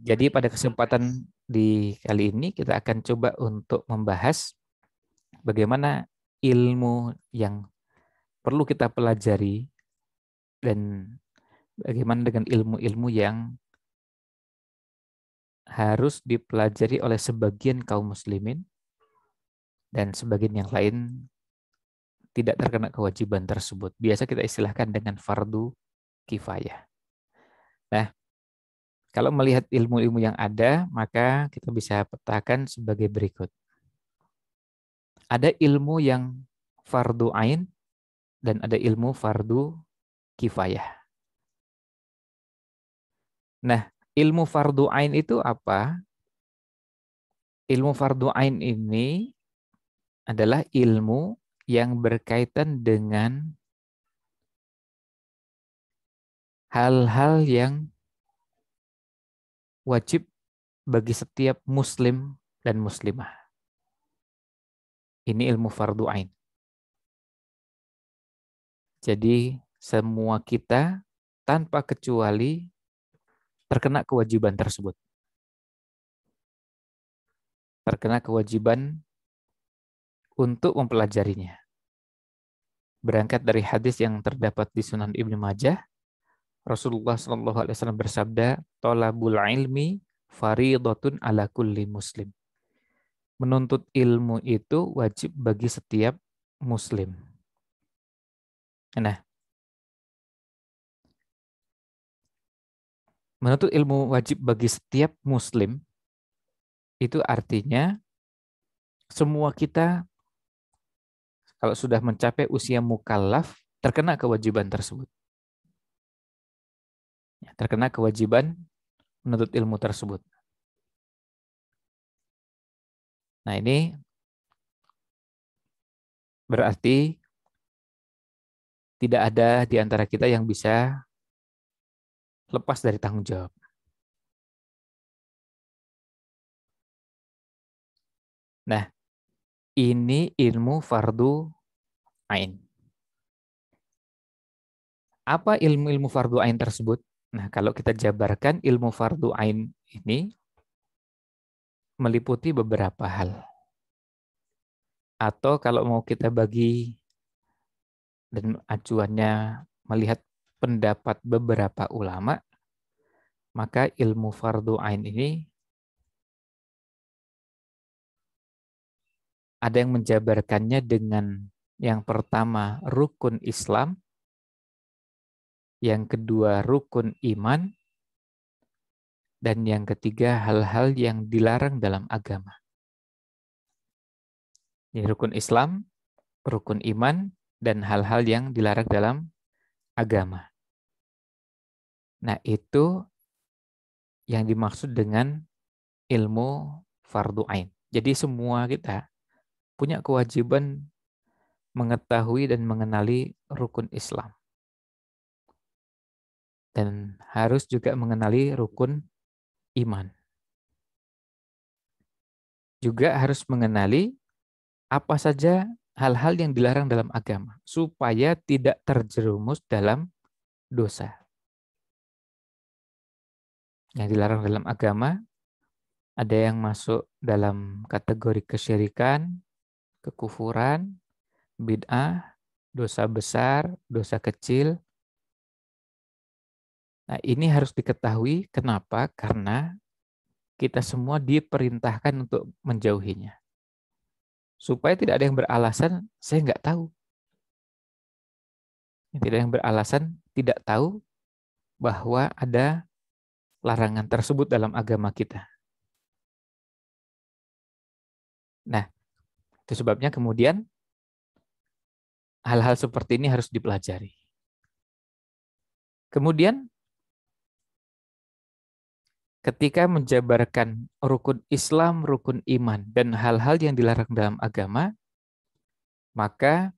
Jadi pada kesempatan di kali ini kita akan coba untuk membahas bagaimana ilmu yang perlu kita pelajari dan bagaimana dengan ilmu-ilmu yang harus dipelajari oleh sebagian kaum muslimin dan sebagian yang lain tidak terkena kewajiban tersebut. Biasa kita istilahkan dengan fardu kifayah. Nah, kalau melihat ilmu-ilmu yang ada, maka kita bisa petakan sebagai berikut. Ada ilmu yang fardu ain dan ada ilmu fardu kifayah. Nah, ilmu fardu ain itu apa? Ilmu fardu ain ini adalah ilmu yang berkaitan dengan hal-hal yang wajib bagi setiap muslim dan muslimah. Ini ilmu fardu ain. Jadi semua kita tanpa kecuali terkena kewajiban tersebut. Terkena kewajiban untuk mempelajarinya. Berangkat dari hadis yang terdapat di Sunan Ibnu Majah, Rasulullah SAW bersabda, "Thalabul ilmi fariidatun ala kulli muslim." Menuntut ilmu itu wajib bagi setiap muslim. Nah, menuntut ilmu wajib bagi setiap muslim itu artinya semua kita kalau sudah mencapai usia mukallaf terkena kewajiban tersebut. Terkena kewajiban menuntut ilmu tersebut. Nah, ini berarti tidak ada di antara kita yang bisa lepas dari tanggung jawab. Nah, ini ilmu fardu ain. Apa ilmu-ilmu fardu ain tersebut? Nah, kalau kita jabarkan ilmu fardu ain ini meliputi beberapa hal. Atau kalau mau kita bagi dan acuannya melihat pendapat beberapa ulama, maka ilmu fardu ain ini ada yang menjabarkannya dengan yang pertama rukun Islam, yang kedua rukun iman, dan yang ketiga hal-hal yang dilarang dalam agama. Ini rukun Islam, rukun iman, dan hal-hal yang dilarang dalam agama. Nah, itu yang dimaksud dengan ilmu fardu ain. Jadi semua kita punya kewajiban mengetahui dan mengenali rukun Islam. Dan harus juga mengenali rukun iman. Juga harus mengenali apa saja hal-hal yang dilarang dalam agama, supaya tidak terjerumus dalam dosa. Yang dilarang dalam agama, ada yang masuk dalam kategori kesyirikan, kekufuran, bid'ah, dosa besar, dosa kecil. Nah, ini harus diketahui. Kenapa? Karena kita semua diperintahkan untuk menjauhinya. Supaya tidak ada yang beralasan, saya nggak tahu. Tidak ada yang beralasan tidak tahu bahwa ada larangan tersebut dalam agama kita. Nah, itu sebabnya kemudian hal-hal seperti ini harus dipelajari. Kemudian ketika menjabarkan rukun Islam, rukun iman, dan hal-hal yang dilarang dalam agama, maka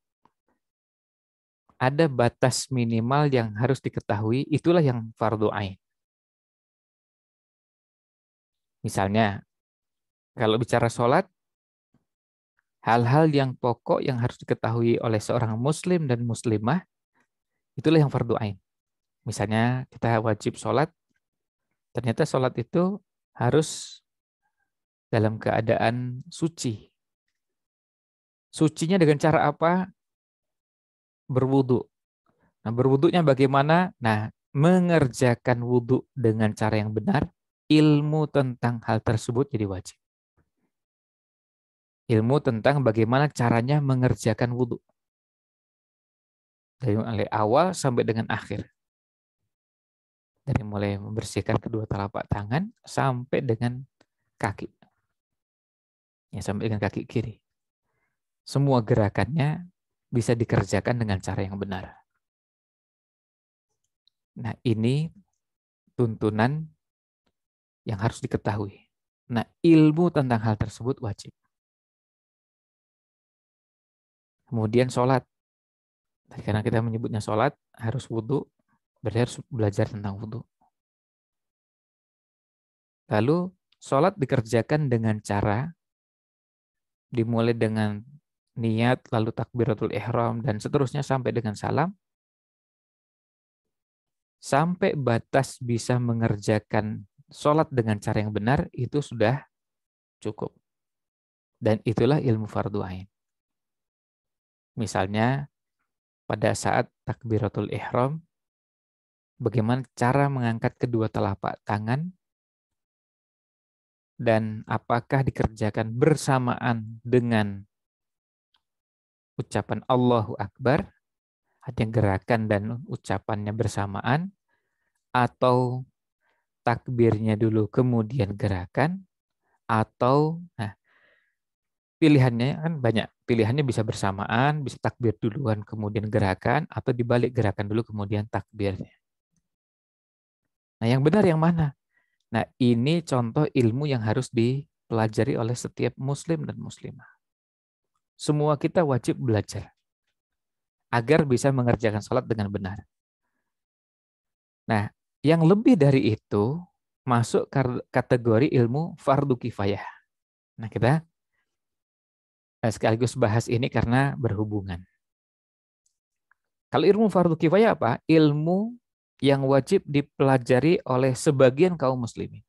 ada batas minimal yang harus diketahui, itulah yang fardu ain. Misalnya, kalau bicara sholat, hal-hal yang pokok yang harus diketahui oleh seorang muslim dan muslimah, itulah yang fardu ain. Misalnya, kita wajib sholat Ternyata sholat itu harus dalam keadaan suci. Sucinya dengan cara apa? Berwudu. Nah, berwudunya bagaimana? Nah, mengerjakan wudu dengan cara yang benar, ilmu tentang hal tersebut jadi wajib. Ilmu tentang bagaimana caranya mengerjakan wudu. Dari mulai awal sampai dengan akhir. Dari mulai membersihkan kedua telapak tangan sampai dengan kaki. Ya, sampai dengan kaki kiri. Semua gerakannya bisa dikerjakan dengan cara yang benar. Nah, ini tuntunan yang harus diketahui. Nah, ilmu tentang hal tersebut wajib. Kemudian sholat. Karena kita menyebutnya sholat, harus wudhu, berarti harus belajar tentang wudhu. Lalu, sholat dikerjakan dengan cara, dimulai dengan niat, lalu takbiratul ihram, dan seterusnya sampai dengan salam, sampai batas bisa mengerjakan sholat dengan cara yang benar, itu sudah cukup. Dan itulah ilmu fardu ain. Misalnya, pada saat takbiratul ihram, bagaimana cara mengangkat kedua telapak tangan, dan apakah dikerjakan bersamaan dengan ucapan Allahu Akbar, artinya gerakan dan ucapannya bersamaan, atau takbirnya dulu kemudian gerakan, atau pilihannya kan banyak. Pilihannya bisa bersamaan, bisa takbir duluan kemudian gerakan, atau dibalik gerakan dulu kemudian takbirnya. Nah, yang benar yang mana? Nah, ini contoh ilmu yang harus dipelajari oleh setiap muslim dan muslimah. Semua kita wajib belajar agar bisa mengerjakan sholat dengan benar. Nah, yang lebih dari itu masuk kategori ilmu fardu kifayah. Nah, kita sekaligus bahas ini karena berhubungan. Kalau ilmu fardu kifayah apa? Ilmu yang wajib dipelajari oleh sebagian kaum muslimin.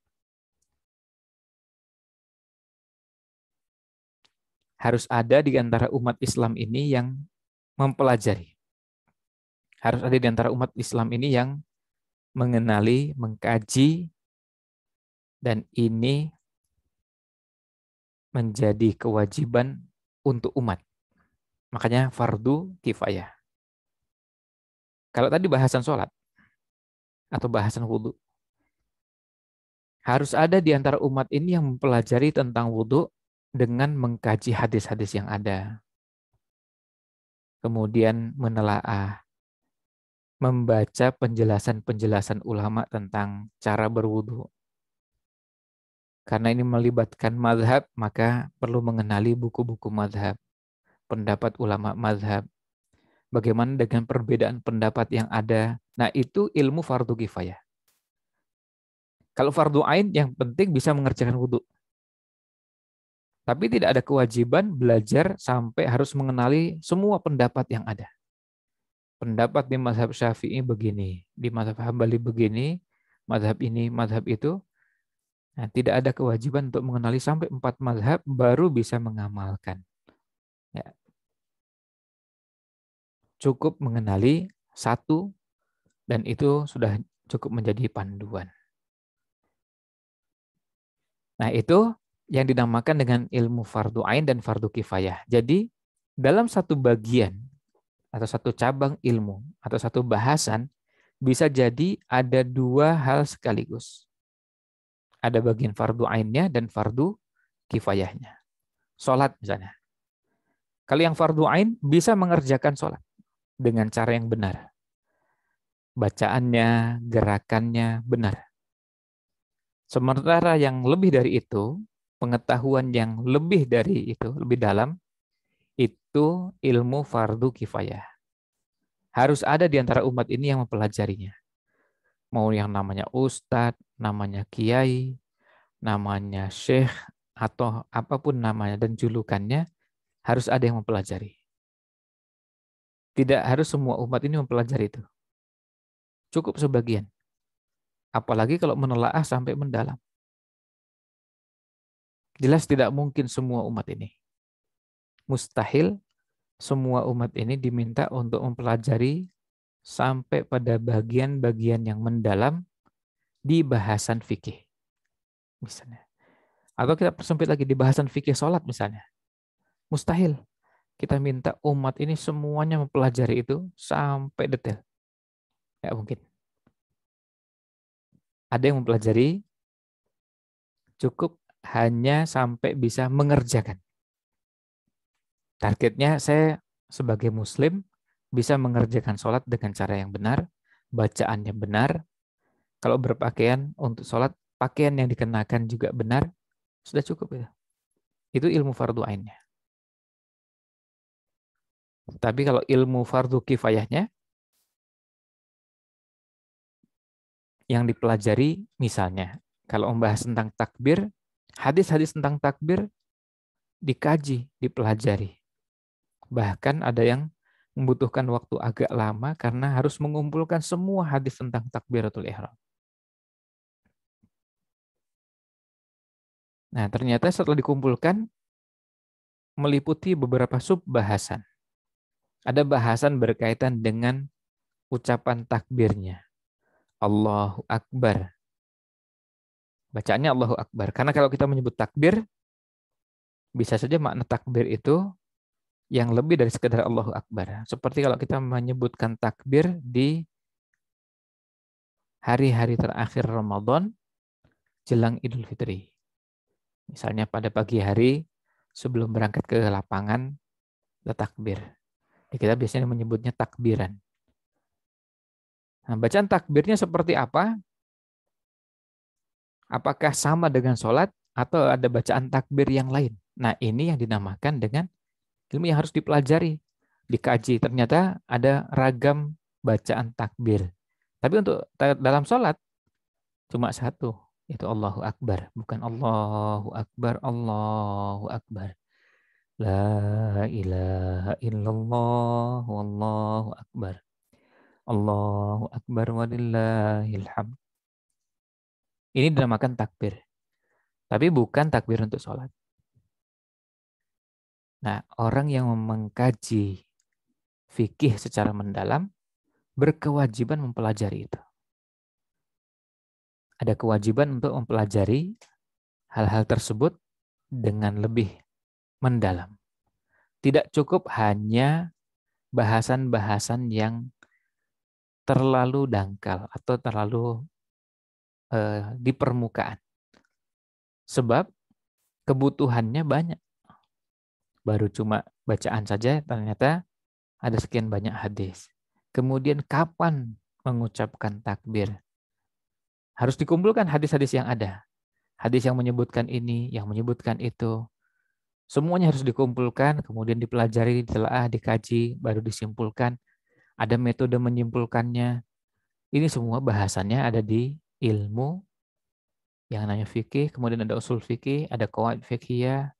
Harus ada di antara umat Islam ini yang mempelajari. Harus ada di antara umat Islam ini yang mengenali, mengkaji, dan ini menjadi kewajiban untuk umat. Makanya fardu kifayah. Kalau tadi bahasan sholat atau bahasan wudhu, harus ada di antara umat ini yang mempelajari tentang wudhu dengan mengkaji hadis-hadis yang ada. Kemudian menelaah, membaca penjelasan-penjelasan ulama tentang cara berwudhu. Karena ini melibatkan mazhab, maka perlu mengenali buku-buku mazhab, pendapat ulama mazhab. Bagaimana dengan perbedaan pendapat yang ada? Nah, itu ilmu fardu kifayah. Kalau fardu ain yang penting bisa mengerjakan wudhu. Tapi tidak ada kewajiban belajar sampai harus mengenali semua pendapat yang ada. Pendapat di mazhab Syafi'i begini, di mazhab Hambali begini, mazhab ini, mazhab itu. Nah, tidak ada kewajiban untuk mengenali sampai 4 mazhab baru bisa mengamalkan. Ya. Cukup mengenali satu dan itu sudah cukup menjadi panduan. Nah, itu yang dinamakan dengan ilmu fardu ain dan fardu kifayah. Jadi, dalam satu bagian atau satu cabang ilmu atau satu bahasan bisa jadi ada 2 hal sekaligus. Ada bagian fardu ainnya dan fardu kifayahnya. Sholat misalnya. Kalau yang fardu ain bisa mengerjakan sholat dengan cara yang benar. Bacaannya, gerakannya benar. Sementara yang lebih dari itu, pengetahuan yang lebih dari itu, lebih dalam, itu ilmu fardu kifayah. Harus ada di antara umat ini yang mempelajarinya. Mau yang namanya ustadz, namanya kiai, namanya syekh, atau apapun namanya dan julukannya, harus ada yang mempelajari. Tidak harus semua umat ini mempelajari itu. Cukup sebagian. Apalagi kalau menelaah sampai mendalam. Jelas tidak mungkin semua umat ini. Mustahil semua umat ini diminta untuk mempelajari sampai pada bagian-bagian yang mendalam di bahasan fikih misalnya. Atau kita persempit lagi di bahasan fikih sholat misalnya. Mustahil kita minta umat ini semuanya mempelajari itu sampai detail. Nggak mungkin. Ada yang mempelajari cukup hanya sampai bisa mengerjakan. Targetnya saya sebagai muslim bisa mengerjakan sholat dengan cara yang benar, bacaannya benar. Kalau berpakaian untuk sholat, pakaian yang dikenakan juga benar, sudah cukup itu. Itu ilmu fardu ainnya. Tapi kalau ilmu fardu kifayahnya, yang dipelajari misalnya, kalau membahas tentang takbir, hadis-hadis tentang takbir dikaji, dipelajari. Bahkan ada yang membutuhkan waktu agak lama karena harus mengumpulkan semua hadis tentang takbiratul ihram. Nah, ternyata setelah dikumpulkan, meliputi beberapa sub bahasan. Ada bahasan berkaitan dengan ucapan takbirnya. Allahu Akbar. Bacaannya Allahu Akbar. Karena kalau kita menyebut takbir, bisa saja makna takbir itu yang lebih dari sekedar Allahu Akbar. Seperti kalau kita menyebutkan takbir di hari-hari terakhir Ramadan jelang Idul Fitri. Misalnya pada pagi hari sebelum berangkat ke lapangan, kita takbir. Kita biasanya menyebutnya takbiran. Nah, bacaan takbirnya seperti apa? Apakah sama dengan sholat atau ada bacaan takbir yang lain? Nah, ini yang dinamakan dengan ilmu yang harus dipelajari, dikaji. Ternyata ada ragam bacaan takbir. Tapi untuk dalam sholat, cuma satu, yaitu Allahu Akbar. Bukan Allahu Akbar, Allahu Akbar. La ilaha illallah, wallahu akbar. Allahu akbar walillahil hamd. Ini dinamakan takbir. Tapi bukan takbir untuk sholat. Nah, orang yang mengkaji fikih secara mendalam berkewajiban mempelajari itu. Ada kewajiban untuk mempelajari hal-hal tersebut dengan lebih mendalam. Tidak cukup hanya bahasan-bahasan yang terlalu dangkal atau terlalu di permukaan. Sebab kebutuhannya banyak. Baru cuma bacaan saja ternyata ada sekian banyak hadis. Kemudian kapan mengucapkan takbir? Harus dikumpulkan hadis-hadis yang ada. Hadis yang menyebutkan ini, yang menyebutkan itu. Semuanya harus dikumpulkan, kemudian dipelajari, ditelaah, dikaji, baru disimpulkan. Ada metode menyimpulkannya. Ini semua bahasannya ada di ilmu yang namanya fikih, kemudian ada usul fikih, ada qawaid fiqhiyah,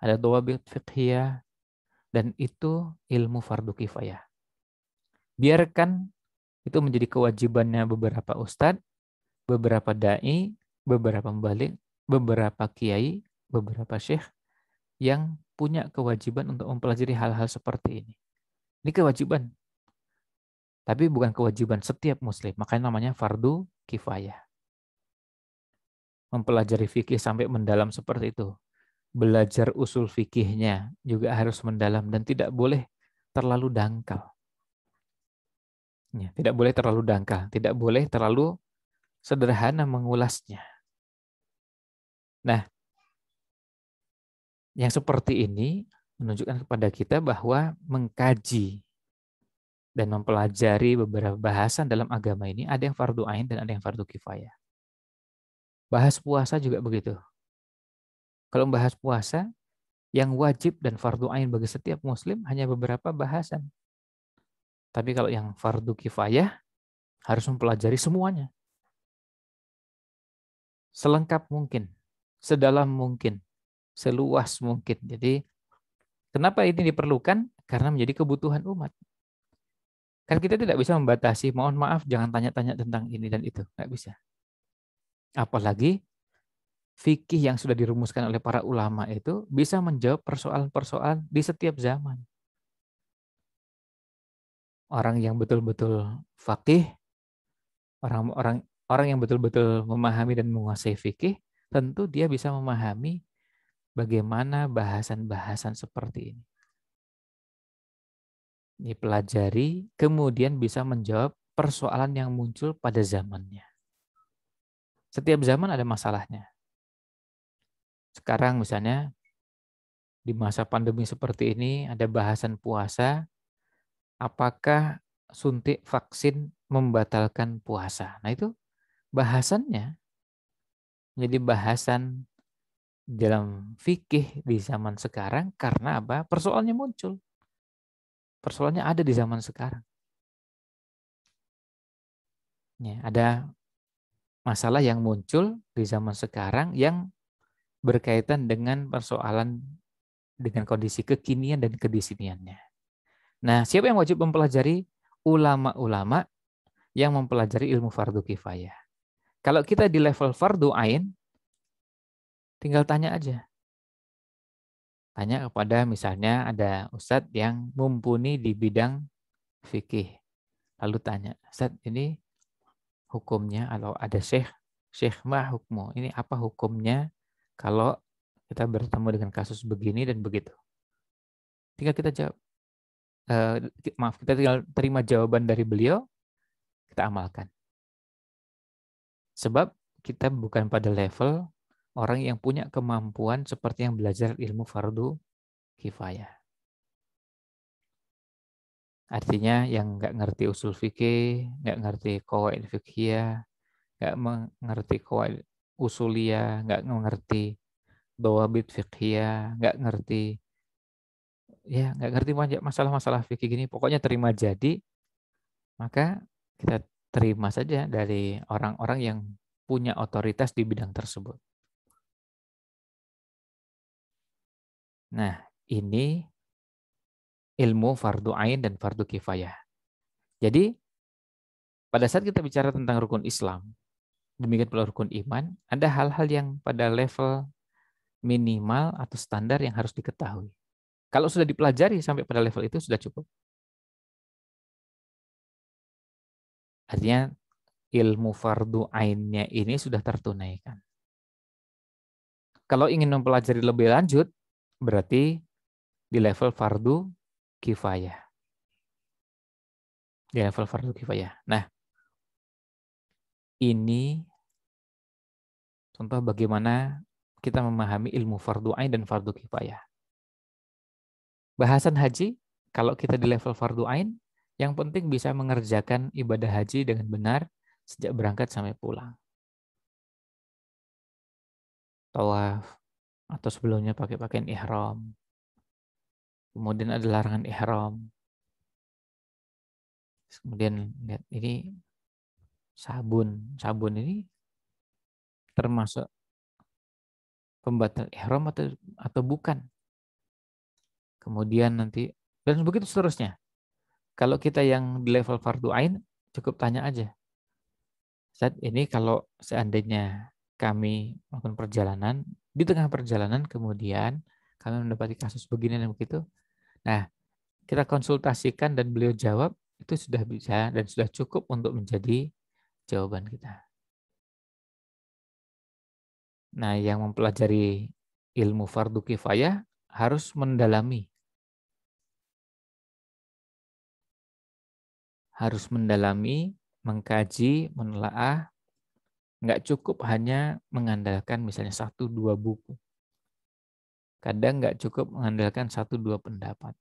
ada dhawabit fiqhiyah, dan itu ilmu fardu kifayah. Biarkan itu menjadi kewajibannya beberapa ustadz, beberapa dai, beberapa mubalik, beberapa kiai, beberapa syekh yang punya kewajiban untuk mempelajari hal-hal seperti ini. Ini kewajiban, tapi bukan kewajiban setiap muslim. Makanya namanya fardu kifayah. Mempelajari fikih sampai mendalam seperti itu. Belajar usul fikihnya juga harus mendalam dan tidak boleh terlalu dangkal. Ya, tidak boleh terlalu dangkal, tidak boleh terlalu sederhana mengulasnya. Nah, yang seperti ini menunjukkan kepada kita bahwa mengkaji dan mempelajari beberapa bahasan dalam agama ini ada yang fardu ain dan ada yang fardu kifayah. Bahas puasa juga begitu. Kalau membahas puasa, yang wajib dan fardu ain bagi setiap muslim hanya beberapa bahasan. Tapi kalau yang fardu kifayah harus mempelajari semuanya. Selengkap mungkin, sedalam mungkin, seluas mungkin. Jadi, kenapa ini diperlukan? Karena menjadi kebutuhan umat. Kan kita tidak bisa membatasi, mohon maaf jangan tanya-tanya tentang ini dan itu. Nggak bisa. Apalagi fikih yang sudah dirumuskan oleh para ulama itu bisa menjawab persoalan-persoalan di setiap zaman. Orang yang betul-betul faqih, orang-orang orang yang betul-betul memahami dan menguasai fikih, tentu dia bisa memahami bagaimana bahasan-bahasan seperti ini. Dipelajari, kemudian bisa menjawab persoalan yang muncul pada zamannya. Setiap zaman ada masalahnya. Sekarang misalnya di masa pandemi seperti ini ada bahasan puasa, apakah suntik vaksin membatalkan puasa? Nah itu bahasannya menjadi bahasan dalam fikih di zaman sekarang karena apa? Persoalannya muncul. Persoalannya ada di zaman sekarang. Ya, ada masalah yang muncul di zaman sekarang yang berkaitan dengan persoalan dengan kondisi kekinian dan kedisiniannya. Nah, siapa yang wajib mempelajari? Ulama-ulama yang mempelajari ilmu fardu kifayah. Kalau kita di level fardu ain, tinggal tanya aja. Tanya kepada misalnya ada ustadz yang mumpuni di bidang fikih. Lalu tanya, Ustadz ini hukumnya, kalau ada syekh mah hukmu. Ini apa hukumnya kalau kita bertemu dengan kasus begini dan begitu. Tinggal kita jawab. Kita tinggal terima jawaban dari beliau, kita amalkan. Sebab kita bukan pada level orang yang punya kemampuan seperti yang belajar ilmu fardu kifayah. Artinya yang nggak ngerti usul fikih, nggak ngerti qawaid fiqhiyah, nggak mengerti qawaid usuliyah, nggak mengerti dawabit fiqhiyah, nggak ngerti masalah-masalah fikih gini. Pokoknya terima jadi, maka kita terima saja dari orang-orang yang punya otoritas di bidang tersebut. Nah, ini ilmu fardu ain dan fardu kifayah. Jadi, pada saat kita bicara tentang rukun Islam, demikian pula rukun iman, ada hal-hal yang pada level minimal atau standar yang harus diketahui. Kalau sudah dipelajari sampai pada level itu sudah cukup. Artinya ilmu fardu ainnya ini sudah tertunaikan. Kalau ingin mempelajari lebih lanjut, berarti di level fardu kifayah. Di level fardu kifayah. Nah, ini contoh bagaimana kita memahami ilmu fardu ain dan fardu kifayah. Bahasan haji, kalau kita di level fardu ain, yang penting bisa mengerjakan ibadah haji dengan benar sejak berangkat sampai pulang. Tawaf, atau sebelumnya pakai pakaian ihram. Kemudian ada larangan ihram. Kemudian lihat ini sabun. Sabun ini termasuk pembatal ihram atau bukan. Kemudian nanti dan begitu seterusnya. Kalau kita yang di level fardu ain, cukup tanya aja. Saat ini kalau seandainya kami melakukan perjalanan, di tengah perjalanan kemudian kami mendapati kasus begini dan begitu. Nah, kita konsultasikan dan beliau jawab, itu sudah bisa dan sudah cukup untuk menjadi jawaban kita. Nah, yang mempelajari ilmu fardu kifayah harus mendalami. Harus mendalami, mengkaji, menelaah. Nggak cukup hanya mengandalkan misalnya 1-2 buku. Kadang nggak cukup mengandalkan 1-2 pendapat.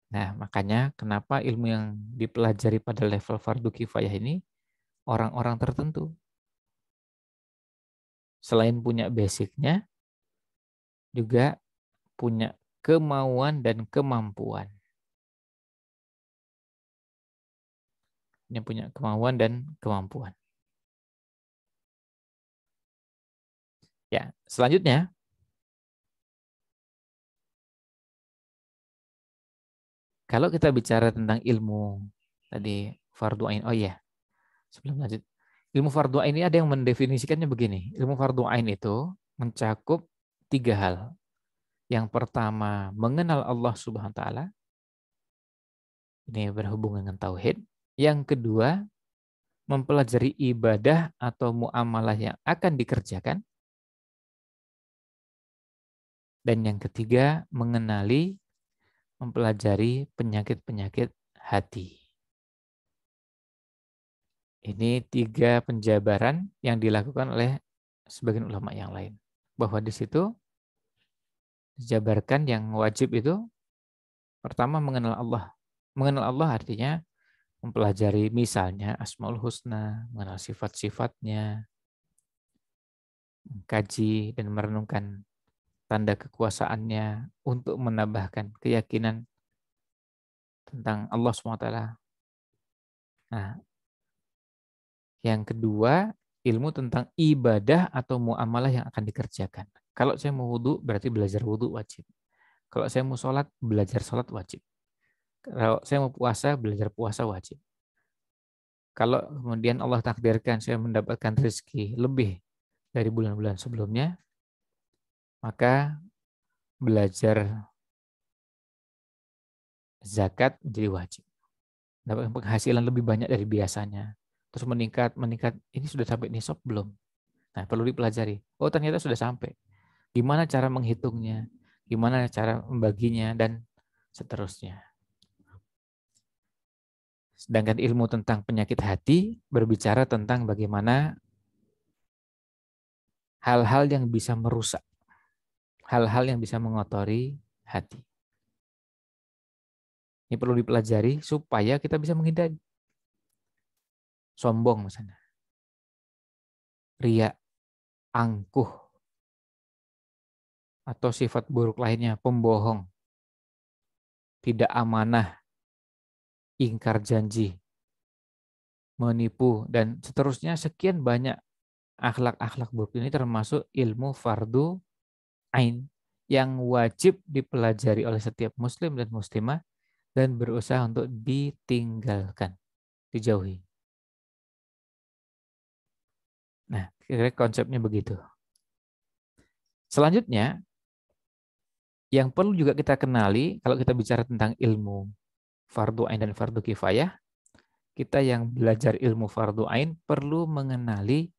Nah, makanya kenapa ilmu yang dipelajari pada level fardu kifayah ini orang-orang tertentu. Selain punya basicnya, juga punya kemauan dan kemampuan. Yang punya kemauan dan kemampuan. Ya, selanjutnya kalau kita bicara tentang ilmu tadi fardu ain, oh iya, sebelum lanjut, Ilmu fardu ain ini ada yang mendefinisikannya begini. Ilmu fardu ain itu mencakup 3 hal. Yang pertama, mengenal Allah Subhanahu wa taala. Ini berhubungan dengan tauhid. Yang kedua, mempelajari ibadah atau muamalah yang akan dikerjakan. Dan yang ketiga, mempelajari penyakit-penyakit hati. Ini 3 penjabaran yang dilakukan oleh sebagian ulama yang lain. Bahwa di situ dijabarkan yang wajib itu pertama mengenal Allah. Mengenal Allah artinya mempelajari misalnya Asmaul Husna, mengenal sifat-sifatnya, mengkaji dan merenungkan tanda kekuasaannya untuk menambahkan keyakinan tentang Allah SWT. Nah, yang kedua, ilmu tentang ibadah atau muamalah yang akan dikerjakan. Kalau saya mau wudhu, berarti belajar wudhu wajib. Kalau saya mau sholat, belajar sholat wajib. Kalau saya mau puasa, belajar puasa wajib. Kalau kemudian Allah takdirkan saya mendapatkan rezeki lebih dari bulan-bulan sebelumnya, maka belajar zakat menjadi wajib. Dapat penghasilan lebih banyak dari biasanya. Terus meningkat, ini sudah sampai nisab belum? Nah, perlu dipelajari. Oh, ternyata sudah sampai. Gimana cara menghitungnya? Gimana cara membaginya? Dan seterusnya. Sedangkan ilmu tentang penyakit hati berbicara tentang bagaimana hal-hal yang bisa merusak, hal-hal yang bisa mengotori hati. Ini perlu dipelajari supaya kita bisa menghindari. Sombong misalnya. Ria, angkuh, atau sifat buruk lainnya, pembohong, tidak amanah, ingkar janji, menipu, dan seterusnya. Sekian banyak akhlak-akhlak buruk ini termasuk ilmu fardu ain yang wajib dipelajari oleh setiap muslim dan muslimah dan berusaha untuk ditinggalkan, dijauhi. Nah, kira-kira konsepnya begitu. Selanjutnya, yang perlu juga kita kenali kalau kita bicara tentang ilmu fardu ain dan fardu kifayah, kita yang belajar ilmu fardu ain perlu mengenali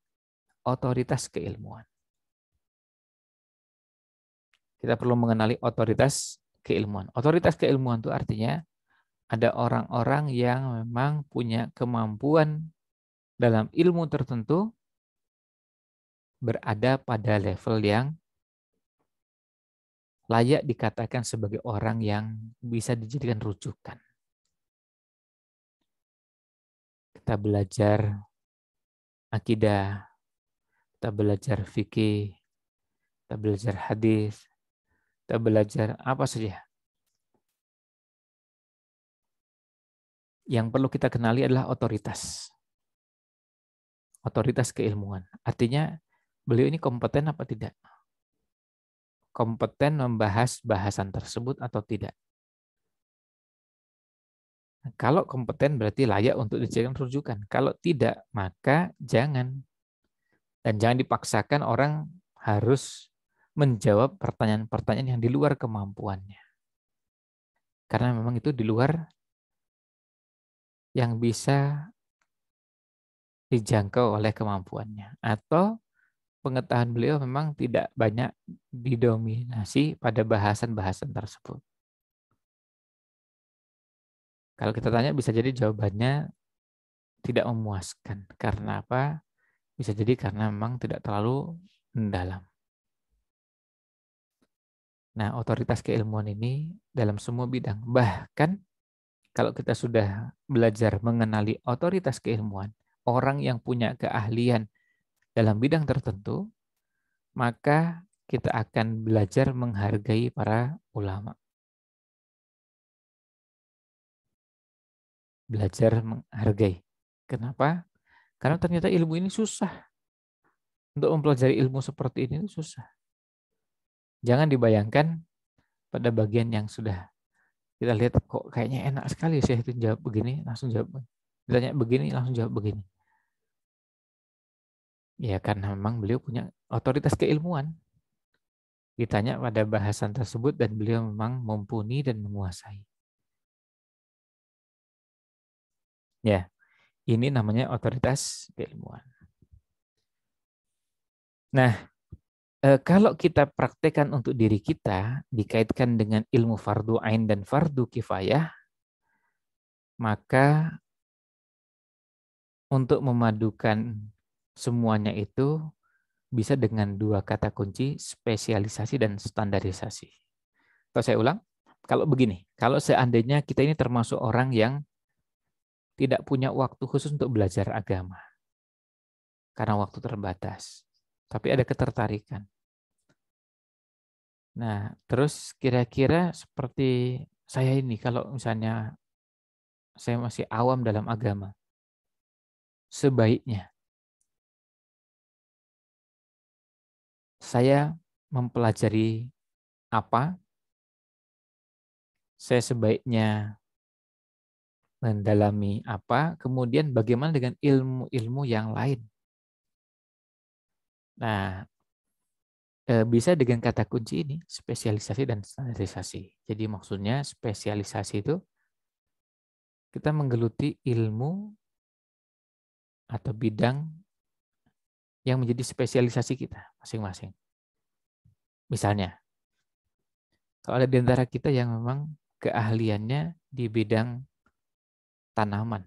otoritas keilmuan. Kita perlu mengenali otoritas keilmuan. Otoritas keilmuan itu artinya ada orang-orang yang memang punya kemampuan dalam ilmu tertentu berada pada level yang layak dikatakan sebagai orang yang bisa dijadikan rujukan. Kita belajar akidah, kita belajar fikih, kita belajar hadis, kita belajar apa saja. Yang perlu kita kenali adalah otoritas. Otoritas keilmuan. Artinya beliau ini kompeten apa tidak? Kompeten membahas bahasan tersebut atau tidak? Kalau kompeten berarti layak untuk dijadikan rujukan. Kalau tidak, maka jangan. Dan jangan dipaksakan orang harus menjawab pertanyaan-pertanyaan yang di luar kemampuannya. Karena memang itu di luar yang bisa dijangkau oleh kemampuannya. Atau pengetahuan beliau memang tidak banyak didominasi pada bahasan-bahasan tersebut. Kalau kita tanya bisa jadi jawabannya tidak memuaskan. Karena apa? Bisa jadi karena memang tidak terlalu mendalam. Nah, otoritas keilmuan ini dalam semua bidang. Bahkan kalau kita sudah belajar mengenali otoritas keilmuan, orang yang punya keahlian dalam bidang tertentu, maka kita akan belajar menghargai para ulama. Belajar menghargai. Kenapa? Karena ternyata ilmu ini susah. Untuk mempelajari ilmu seperti ini susah. Jangan dibayangkan pada bagian yang sudah kita lihat kok kayaknya enak sekali saya itu jawab begini, langsung jawab. Ditanya begini, langsung jawab begini. Ya karena memang beliau punya otoritas keilmuan. Ditanya pada bahasan tersebut dan beliau memang mumpuni dan menguasai. Ya, ini namanya otoritas keilmuan. Nah, kalau kita praktekkan untuk diri kita, dikaitkan dengan ilmu fardu ain dan fardu kifayah, maka untuk memadukan semuanya itu bisa dengan dua kata kunci, spesialisasi dan standarisasi. Atau saya ulang, kalau begini, kalau seandainya kita ini termasuk orang yang tidak punya waktu khusus untuk belajar agama, karena waktu terbatas, tapi ada ketertarikan. Nah, terus kira-kira seperti saya ini, kalau misalnya saya masih awam dalam agama, sebaiknya saya mempelajari apa, saya sebaiknya mendalami apa, kemudian bagaimana dengan ilmu-ilmu yang lain. Nah, bisa dengan kata kunci ini, spesialisasi dan standarisasi. Jadi maksudnya spesialisasi itu kita menggeluti ilmu atau bidang yang menjadi spesialisasi kita masing-masing. Misalnya, kalau ada di antara kita yang memang keahliannya di bidang tanaman,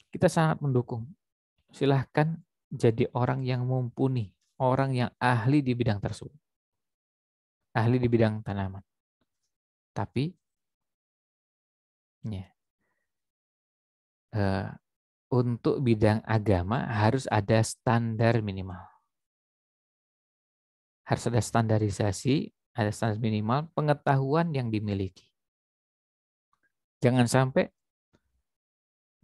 kita sangat mendukung. Silahkan jadi orang yang mumpuni, orang yang ahli di bidang tersebut, ahli di bidang tanaman. Tapi, ya, untuk bidang agama harus ada standar minimal. Harus ada standarisasi, ada standar minimal pengetahuan yang dimiliki. Jangan sampai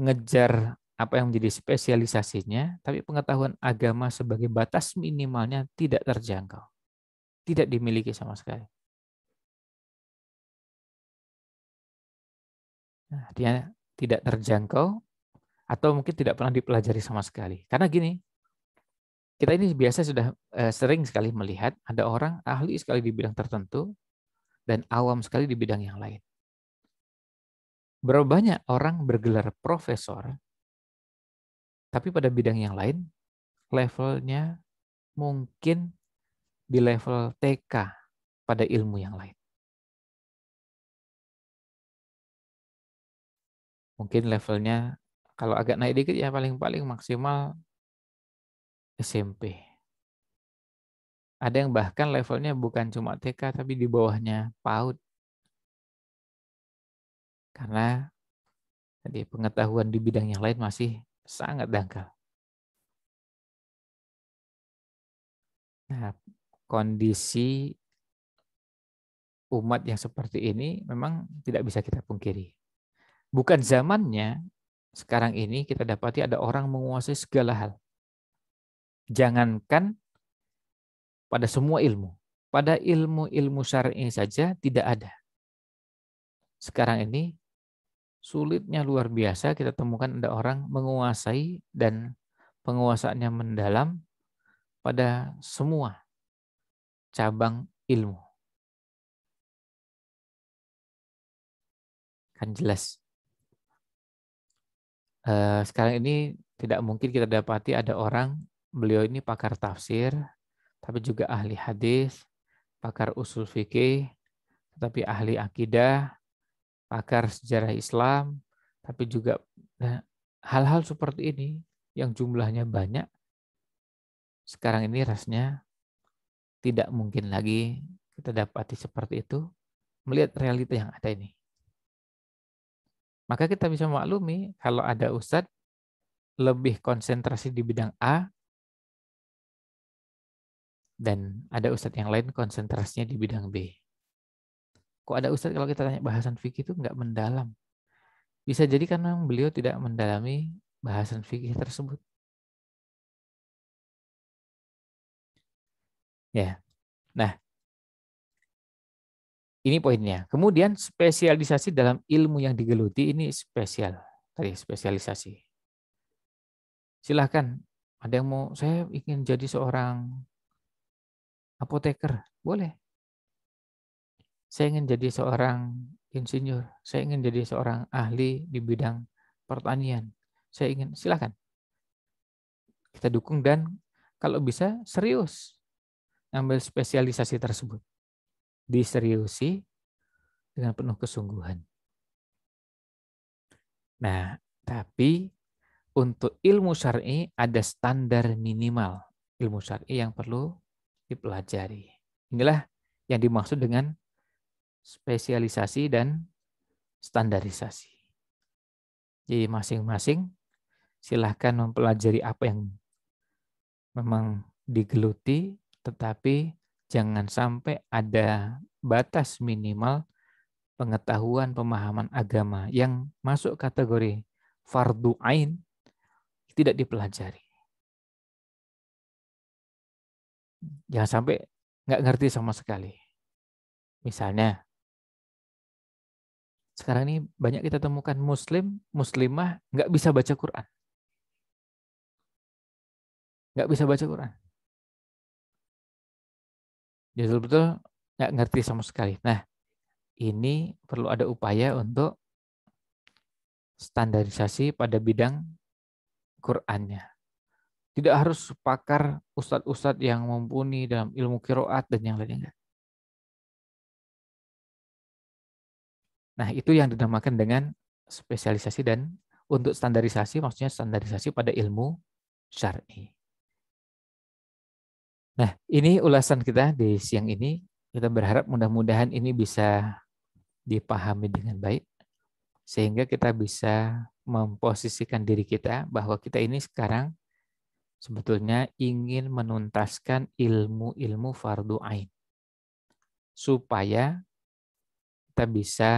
ngejar apa yang menjadi spesialisasinya, tapi pengetahuan agama sebagai batas minimalnya tidak terjangkau, tidak dimiliki sama sekali. Nah, dia tidak terjangkau atau mungkin tidak pernah dipelajari sama sekali. Karena gini, kita ini biasa sudah sering sekali melihat ada orang ahli sekali di bidang tertentu dan awam sekali di bidang yang lain. Berapa banyak orang bergelar profesor, tapi pada bidang yang lain levelnya mungkin di level TK pada ilmu yang lain. Mungkin levelnya kalau agak naik dikit ya paling-paling maksimal SMP. Ada yang bahkan levelnya bukan cuma TK tapi di bawahnya PAUD. Karena tadi pengetahuan di bidang yang lain masih sangat dangkal. Nah, kondisi umat yang seperti ini memang tidak bisa kita pungkiri. Bukan zamannya sekarang ini kita dapati ada orang menguasai segala hal. Jangankan pada semua ilmu. Pada ilmu-ilmu syar'i saja tidak ada. Sekarang ini sulitnya luar biasa kita temukan ada orang menguasai dan penguasaannya mendalam pada semua cabang ilmu. Kan jelas. Sekarang ini tidak mungkin kita dapati ada orang, beliau ini pakar tafsir, tapi juga ahli hadis, pakar usul fikih, tapi ahli akidah, pakar sejarah Islam, tapi juga hal-hal seperti ini yang jumlahnya banyak, sekarang ini rasanya tidak mungkin lagi kita dapati seperti itu melihat realita yang ada ini. Maka kita bisa maklumi kalau ada ustadz lebih konsentrasi di bidang A dan ada ustadz yang lain konsentrasinya di bidang B. Kok ada ustadz kalau kita tanya bahasan fikih itu nggak mendalam? Bisa jadi karena beliau tidak mendalami bahasan fikih tersebut. Ya. Nah, ini poinnya. Kemudian spesialisasi dalam ilmu yang digeluti ini spesial. Tadi spesialisasi. Silahkan Ada yang mau, saya ingin jadi seorang apoteker, boleh. Saya ingin jadi seorang insinyur, saya ingin jadi seorang ahli di bidang pertanian. Saya ingin, silakan. Kita dukung dan kalau bisa serius ambil spesialisasi tersebut. Diseriusi dengan penuh kesungguhan. Nah, tapi untuk ilmu syar'i ada standar minimal ilmu syar'i yang perlu dipelajari. Inilah yang dimaksud dengan spesialisasi dan standarisasi. Jadi masing-masing silahkan mempelajari apa yang memang digeluti, tetapi jangan sampai ada batas minimal pengetahuan pemahaman agama yang masuk kategori fardu ain tidak dipelajari. Jangan sampai nggak ngerti sama sekali. Misalnya, sekarang ini banyak kita temukan muslim, muslimah nggak bisa baca Quran. Nggak bisa baca Quran. Jadi betul-betul nggak ngerti sama sekali. Nah, ini perlu ada upaya untuk standarisasi pada bidang Qur'annya. Tidak harus pakar ustadz-ustadz yang mumpuni dalam ilmu qiraat dan yang lainnya. Nah, itu yang dinamakan dengan spesialisasi dan untuk standarisasi, maksudnya standarisasi pada ilmu syar'i. Nah, ini ulasan kita di siang ini. Kita berharap mudah-mudahan ini bisa dipahami dengan baik, sehingga kita bisa memposisikan diri kita bahwa kita ini sekarang sebetulnya ingin menuntaskan ilmu-ilmu fardu ain supaya kita bisa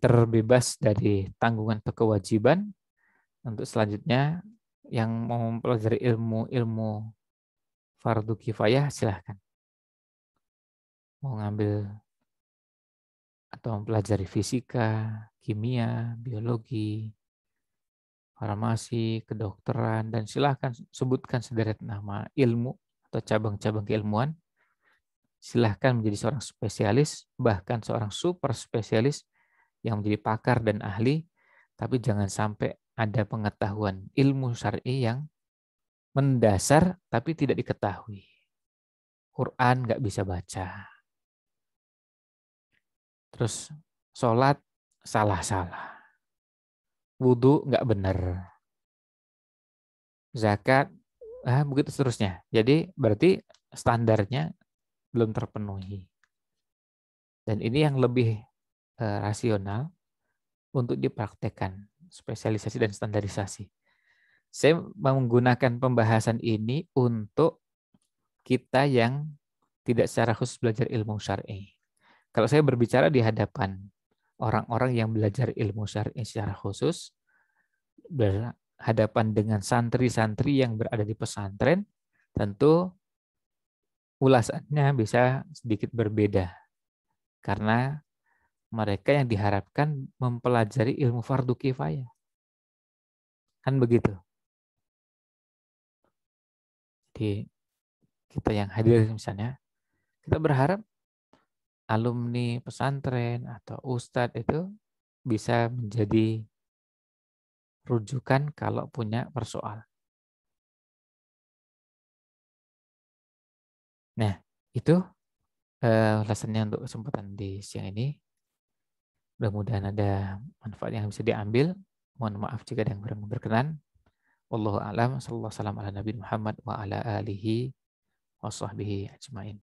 terbebas dari tanggungan atau kewajiban untuk selanjutnya yang mau mempelajari ilmu-ilmu fardu kifayah silahkan. Mau ngambil atau mempelajari fisika, kimia, biologi, farmasi, kedokteran, dan silahkan sebutkan sederet nama ilmu atau cabang-cabang keilmuan. Silahkan menjadi seorang spesialis, bahkan seorang super spesialis yang menjadi pakar dan ahli, tapi jangan sampai ada pengetahuan ilmu syar'i yang mendasar tapi tidak diketahui. Quran nggak bisa baca. Terus sholat salah-salah. Wudhu nggak benar. Zakat, begitu seterusnya. Jadi berarti standarnya belum terpenuhi. Dan ini yang lebih rasional untuk dipraktekkan, spesialisasi dan standarisasi. Saya menggunakan pembahasan ini untuk kita yang tidak secara khusus belajar ilmu syar'i. Kalau saya berbicara di hadapan orang-orang yang belajar ilmu syar'i secara khusus, berhadapan dengan santri-santri yang berada di pesantren, tentu ulasannya bisa sedikit berbeda. Karena mereka yang diharapkan mempelajari ilmu fardu kifayah. Kan begitu. Jadi kita yang hadir misalnya, kita berharap alumni pesantren atau ustadz itu bisa menjadi rujukan kalau punya persoalan. Nah, itu ulasannya untuk kesempatan di siang ini. Mudah-mudahan ada manfaat yang bisa diambil. Mohon maaf jika ada yang kurang berkenan. Wallahu a'lam. Sallallahu alaihi wasallam ala Nabi Muhammad wa ala alihi wa sahbihi ajmain.